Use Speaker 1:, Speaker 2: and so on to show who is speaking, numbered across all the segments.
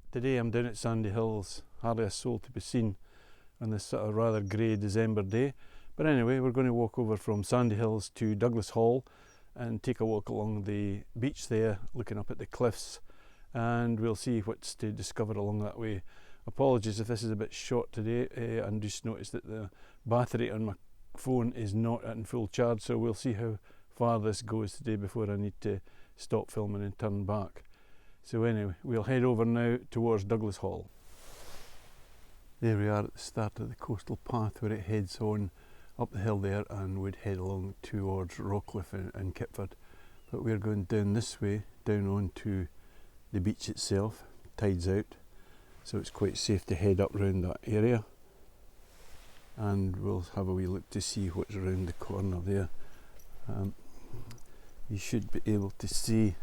Speaker 1: Today I'm down at Sandy Hills, hardly a soul to be seen on this sort of rather grey December day. But anyway, we're going to walk over from Sandy Hills to Douglas Hall and take a walk along the beach there, looking up at the cliffs, and we'll see what's to discover along that way. Apologies if this is a bit short today, and just noticed that the battery on my phone is not in full charge, so we'll see how far this goes today before I need to stop filming and turn back. So anyway, we'll head over now towards Douglas Hall. There we are at the start of the coastal path where it heads on up the hill there and would head along towards Rockcliffe and Kitford. But we're going down this way, down onto the beach itself. Tide's out, so it's quite safe to head up round that area. And we'll have a wee look to see what's around the corner there. You should be able to see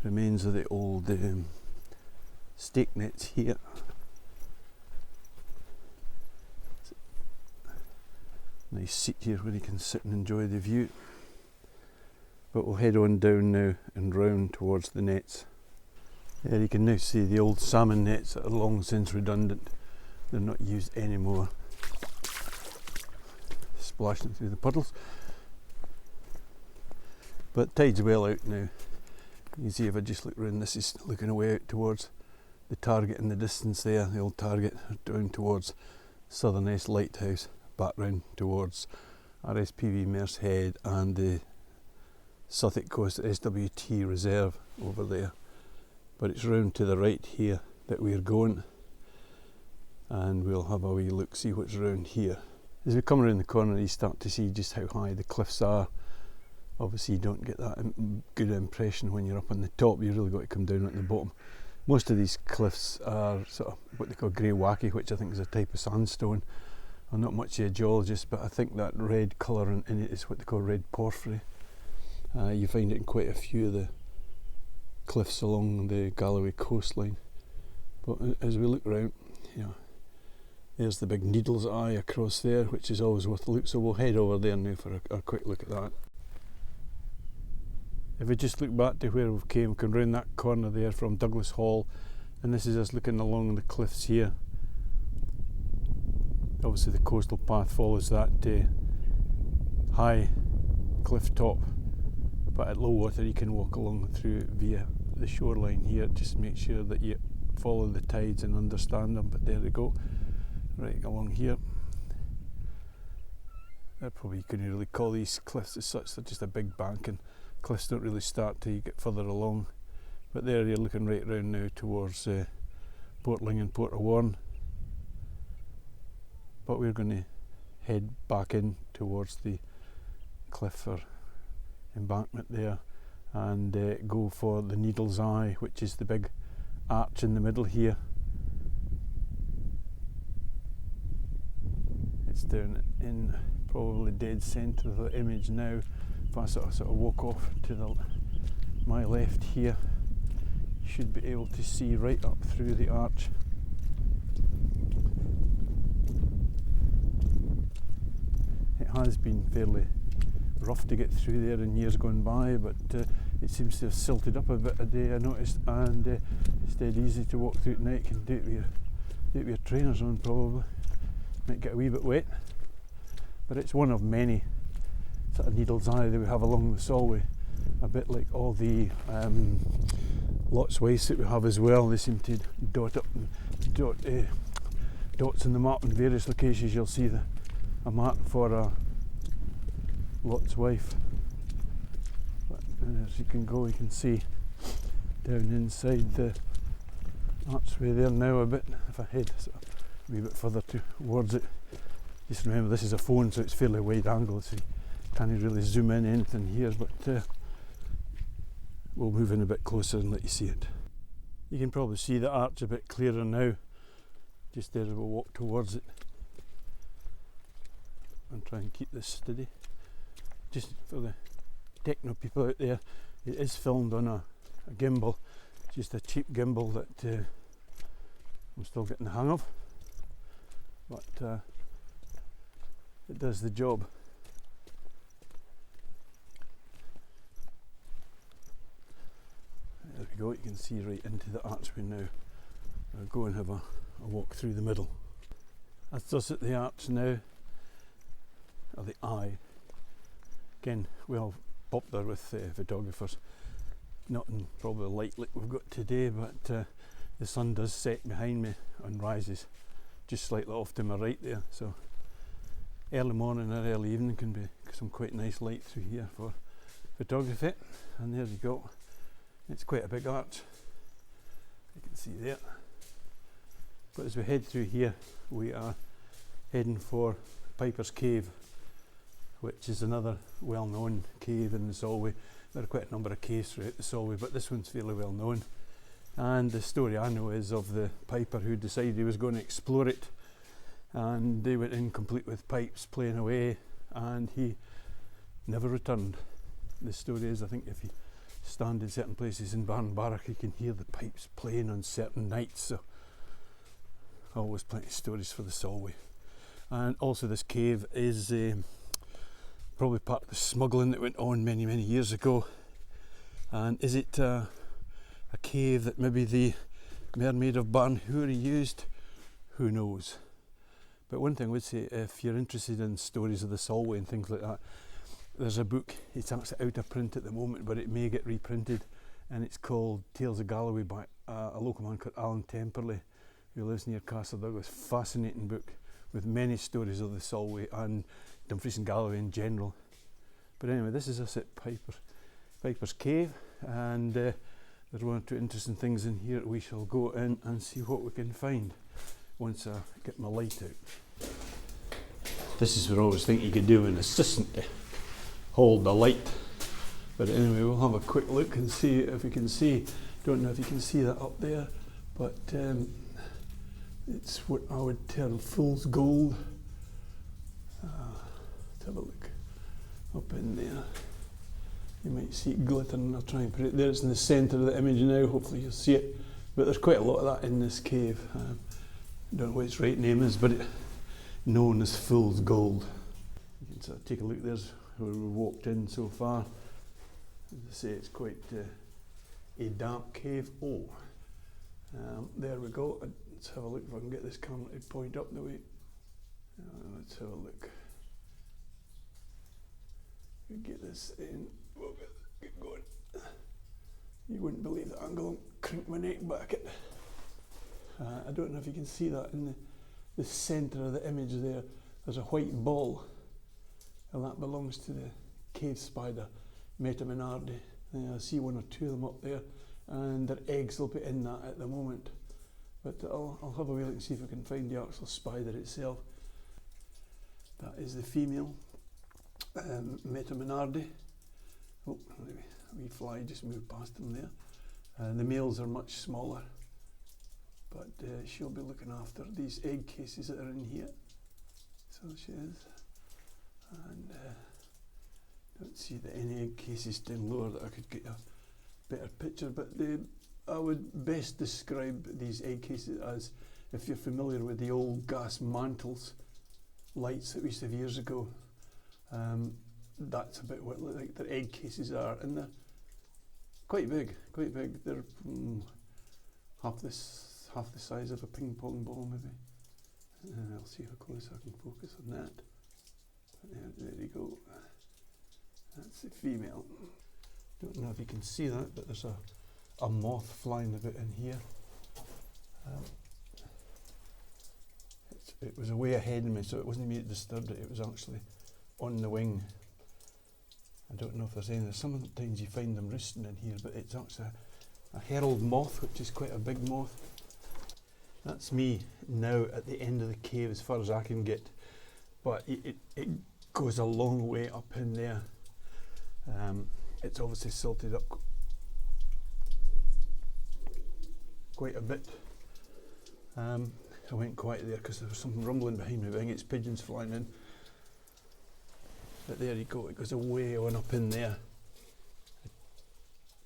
Speaker 1: remains of the old stake nets here. Nice seat here where you can sit and enjoy the view. But we'll head on down now and round towards the nets. There you can now see the old salmon nets that are long since redundant. They're not used anymore. Splashing through the puddles. But tide's well out now. You can see if I just look round, this is looking away out towards the target in the distance there, the old target, down towards Southernest Lighthouse, back round towards RSPB Merse Head and the Suffolk Coast SWT Reserve over there. But it's round to the right here that we're going, and we'll have a wee look, see what's around here. As we come around the corner you start to see just how high the cliffs are. Obviously you don't get that good impression when you're up on the top, you've really got to come down at the bottom. Most of these cliffs are sort of what they call grey wacky, which I think is a type of sandstone. I'm not much of a geologist, but I think that red colour in it is what they call red porphyry. You find it in quite a few of the cliffs along the Galloway coastline. But as we look around, you know, there's the big Needle's Eye across there, which is always worth a look, so we'll head over there now for a quick look at that. If we just look back to where we've come round that corner there from Douglas Hall, and this is us looking along the cliffs here. Obviously the coastal path follows that high cliff top, but at low water you can walk along through via the shoreline here. Just make sure that you follow the tides and understand them, but there we go, right along here. Probably you couldn't really call these cliffs as such, they're just a big bank, and cliffs don't really start till you get further along. But there you're looking right round now towards Portling and Port of Warren. But we're going to head back in towards the cliff or embankment there and go for the Needle's Eye, which is the big arch in the middle here. It's down in probably dead centre of the image now. If I sort of walk off to my left here, you should be able to see right up through the arch. It has been fairly rough to get through there in years gone by, but it seems to have silted up a bit a day, I noticed, and it's dead easy to walk through at night. You can do it with your trainers on probably. Might get a wee bit wet, but it's one of many sort of Needle's Eye that we have along the Solway, a bit like all the Lots Waste that we have as well. They seem to dots in the map in various locations. You'll see a mark for a Lot's wife. But as you can go, you can see down inside the archway there now a bit. If I head sort of a wee bit further towards it, just remember this is a phone, so it's fairly wide angle, so you can't really zoom in anything here, but we'll move in a bit closer and let you see it. You can probably see the arch a bit clearer now, just there as we'll walk towards it and try and keep this steady. Just for the techno people out there, it is filmed on a gimbal, just a cheap gimbal that I'm still getting the hang of, but it does the job. There we go, you can see right into the archway now. I'll go and have a walk through the middle. That's us at the arch now, or the eye. Again, well popular with photographers. Not in probably the light like we've got today, but the sun does set behind me and rises just slightly off to my right there. So early morning or early evening can be some quite nice light through here for photography. And there you go. It's quite a big arch, you can see there. But as we head through here, we are heading for Piper's Cave, which is another well-known cave in the Solway. There are quite a number of caves throughout the Solway, but this one's fairly well known. And the story I know is of the piper who decided he was going to explore it, and they went in complete with pipes playing away, and he never returned. The story is, I think if you stand in certain places in Barnbarroch, you can hear the pipes playing on certain nights. So always plenty of stories for the Solway. And also this cave is probably part of the smuggling that went on many years ago. And is it a cave that maybe the mermaid of Barnhuri used? Who knows? But one thing I would say, if you're interested in stories of the Solway and things like that, there's a book. It's actually out of print at the moment, but it may get reprinted, and it's called Tales of Galloway by a local man called Alan Temperley, who lives near Castle Douglas. Fascinating book with many stories of the Solway and Dumfries and Galloway in general. But anyway, this is us at Piper's Cave, and there's one or two interesting things in here. We shall go in and see what we can find once I get my light out. This is what I always think you could do with an assistant to hold the light. But anyway, we'll have a quick look and see if we can see. Don't know if you can see that up there, but it's what I would term fool's gold. Let's have a look up in there. You might see it glittering. I'll try and put it there. It's in the centre of the image now. Hopefully you'll see it. But there's quite a lot of that in this cave. I don't know what its right name is, but it's known as fool's gold. You can sort of take a look. There's where we walked in so far. As I say, it's quite a damp cave. There we go. Let's have a look if I can get this camera to point up the way. Let's have a look. We get this in. Get going. You wouldn't believe the angle. I'll crank my neck back at. I don't know if you can see that in the centre of the image there. There's a white ball, and that belongs to the cave spider, Metamenardi. I see one or two of them up there, and their eggs will be in that at the moment. But I'll have a wee look and see if I can find the actual spider itself. That is the female, Metamenardi. Oh, a wee fly just moved past them there. The males are much smaller, but she'll be looking after these egg cases that are in here. So she is. And don't see any egg cases down lower that I could get a better picture, but I would best describe these egg cases as, if you're familiar with the old gas mantles lights that we used to have years ago, that's about what like their egg cases are, and they're quite big. They're half the size of a ping pong ball maybe. I'll see how close I can focus on that. There you go. That's the female. Don't know if you can see that, but there's a moth flying about in here. It was way ahead of me, so it wasn't me that disturbed it. It was actually on the wing. I don't know if there's any. Sometimes you find them roosting in here, but it's actually a herald moth, which is quite a big moth. That's me now at the end of the cave as far as I can get, but it goes a long way up in there. It's obviously silted up quite a bit. I went quiet there because there was something rumbling behind me, but I think it's pigeons flying in. But there you go, it goes way on up in there.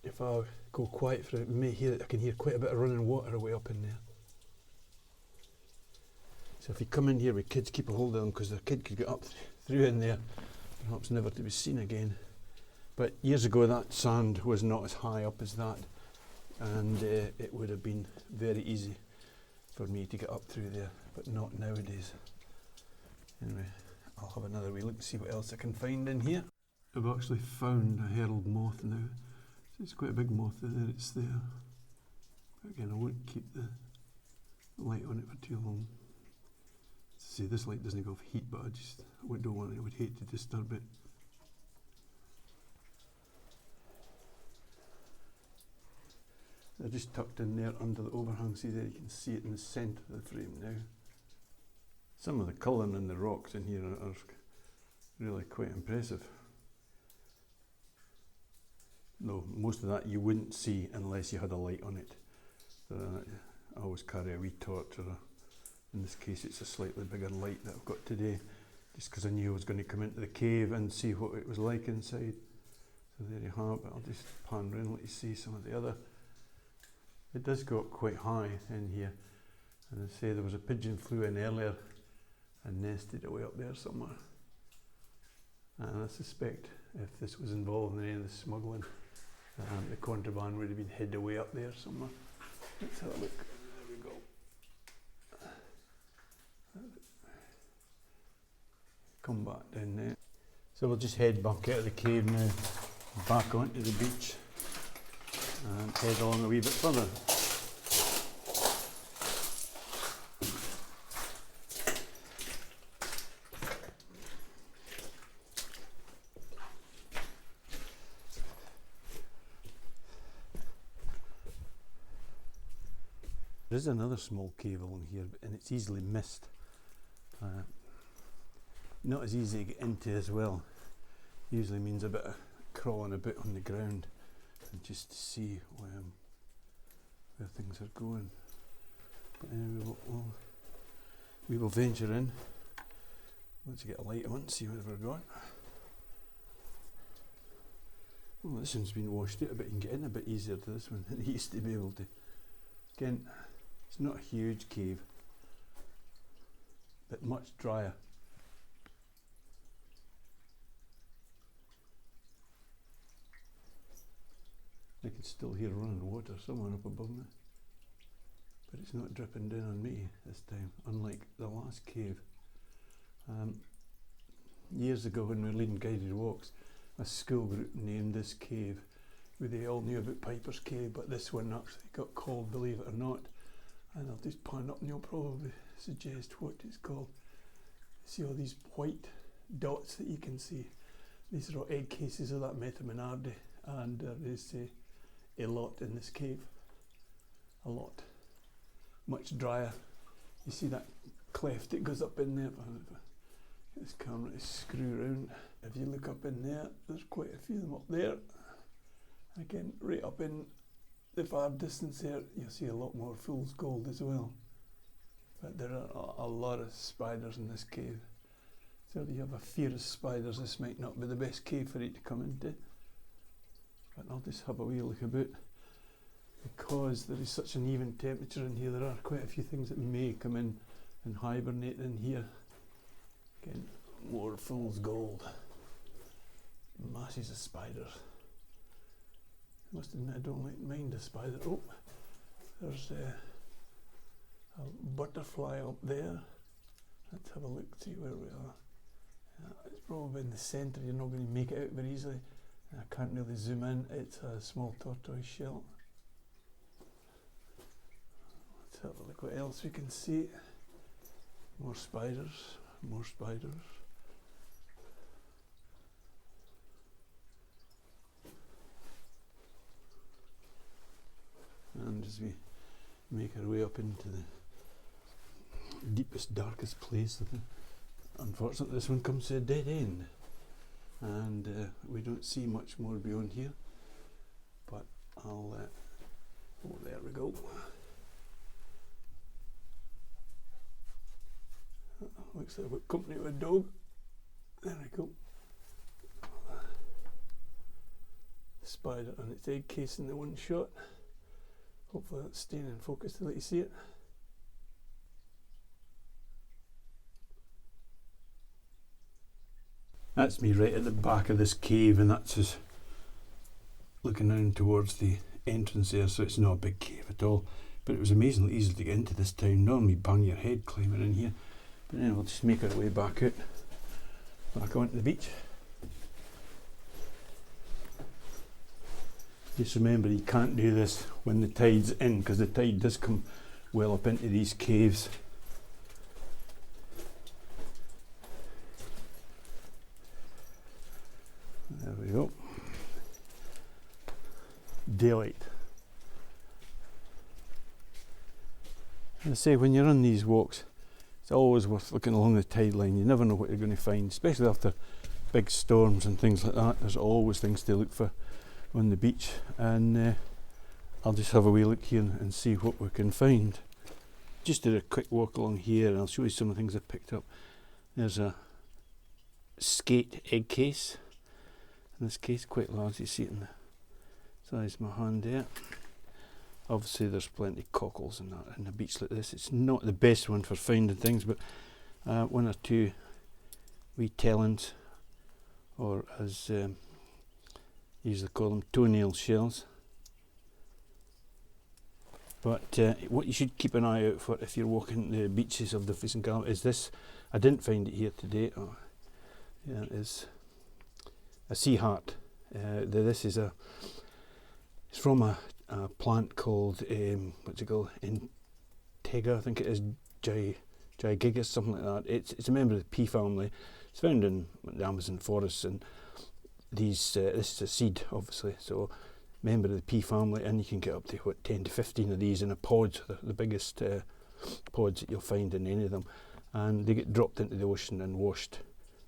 Speaker 1: If I go quiet for it, you may hear it. I can hear quite a bit of running water away up in there. So if you come in here with kids, keep a hold of them, because the kid could get up through in there, perhaps never to be seen again. But years ago that sand was not as high up as that, and it would have been very easy for me to get up through there, but not nowadays. Anyway, I'll have another wee look to see what else I can find in here. I've actually found a herald moth now. So it's quite a big moth there, it's there. But again, I won't keep the light on it for too long. See, this light doesn't go off heat, but I don't want it, I would hate to disturb it. They're just tucked in there under the overhang. See there, you can see it in the centre of the frame now. Some of the colouring in the rocks in here are really quite impressive. Though most of that you wouldn't see unless you had a light on it. So I always carry a wee torch, or in this case it's a slightly bigger light that I've got today, just because I knew I was going to come into the cave and see what it was like inside. So there you have it. I'll just pan around and let you see some of the other. It does go up quite high in here, and I say there was a pigeon flew in earlier and nested away up there somewhere. And I suspect if this was involved in any of the smuggling, the contraband would have been hid away up there somewhere. Let's have a look. There we go. Come back down there. So we'll just head back out of the cave now, back onto the beach, and head along a wee bit further. There is another small cave along here, and it's easily missed. Not as easy to get into as well. Usually means a bit of crawling about on the ground, and just to see where things are going. But anyway, we will venture in. Once you get a light on, see where we're going. Well, this one's been washed out a bit. You can get in a bit easier to this one than you used to be able to. Again, it's not a huge cave, but much drier. I can still hear running water somewhere up above me, but it's not dripping down on me this time, unlike the last cave. Years ago when we were leading guided walks, a school group named this cave, they all knew about Piper's Cave, but this one actually got called, believe it or not, and I'll just pan up and you'll probably suggest what it's called. See all these white dots that you can see? These are all egg cases of that Metamenardi, and there is a lot in this cave. A lot. Much drier. You see that cleft that goes up in there? Get this camera to screw around. If you look up in there, there's quite a few of them up there. Again, right up in the far distance there, you'll see a lot more fool's gold as well. But there are a lot of spiders in this cave. So if you have a fear of spiders, this might not be the best cave for you to come into. But I'll just have a wee look about. Because there is such an even temperature in here, there are quite a few things that may come in and hibernate in here. Again, more fool's gold. Masses of spiders. I must admit I don't mind a spider. Oh, there's a butterfly up there. Let's have a look, see where we are. It's probably in the centre, you're not going to make it out very easily. I can't really zoom in, it's a small tortoise shell. Let's have a look what else we can see. More spiders, more spiders. And as we make our way up into the deepest, darkest place, unfortunately this one comes to a dead end, and we don't see much more beyond here, but I'll oh, there we go. Looks like we've got company with a dog. There we go. Spider and its egg case in the one shot. Hopefully that's staying in focus to let you see it. That's me right at the back of this cave, and that's just looking down towards the entrance there, so it's not a big cave at all. But it was amazingly easy to get into this town. Normally bang your head climbing in here. But then we'll just make our way back out, back onto the beach. Just remember, you can't do this when the tide's in, because the tide does come well up into these caves. There we go. Daylight. As I say, when you're on these walks, it's always worth looking along the tide line. You never know what you're going to find, especially after big storms and things like that. There's always things to look for on the beach, and I'll just have a wee look here and see what we can find. Just did a quick walk along here, and I'll show you some of the things I picked up. There's a skate egg case. In this case, quite large. You see it in the size of my hand there. Obviously, there's plenty of cockles and that in a beach like this. It's not the best one for finding things, but one or two wee tellins, or as usually call them, toenail shells. But what you should keep an eye out for if you're walking the beaches of the Fleece and Galloway is this. I didn't find it here today. Oh, yeah, it is a sea heart. This is it's from a plant called what's it called? Integra, I think it is, Gigigus, something like that. It's a member of the pea family. It's found in the Amazon forests, and this is a seed, obviously, so member of the pea family, and you can get up to 10 to 15 of these in a pod. The biggest pods that you'll find in any of them, and they get dropped into the ocean and washed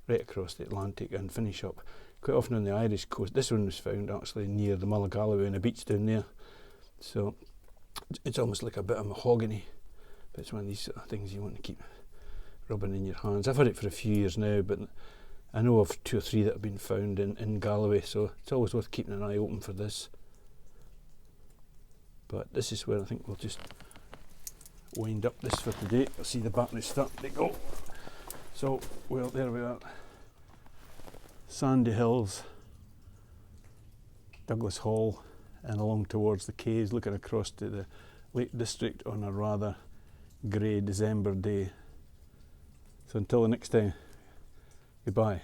Speaker 1: right across the Atlantic and finish up quite often on the Irish coast. This one was found actually near the Mull of Galloway on a beach down there, so it's almost like a bit of mahogany, but it's one of these sort of things you want to keep rubbing in your hands. I've had it for a few years now, but I know of 2 or 3 that have been found in Galloway, so it's always worth keeping an eye open for this. But this is where I think we'll just wind up this for today. I'll see the battery start to go. So, well, there we are. Sandy Hills, Douglas Hall, and along towards the caves, looking across to the Lake District on a rather grey December day. So until the next time, goodbye.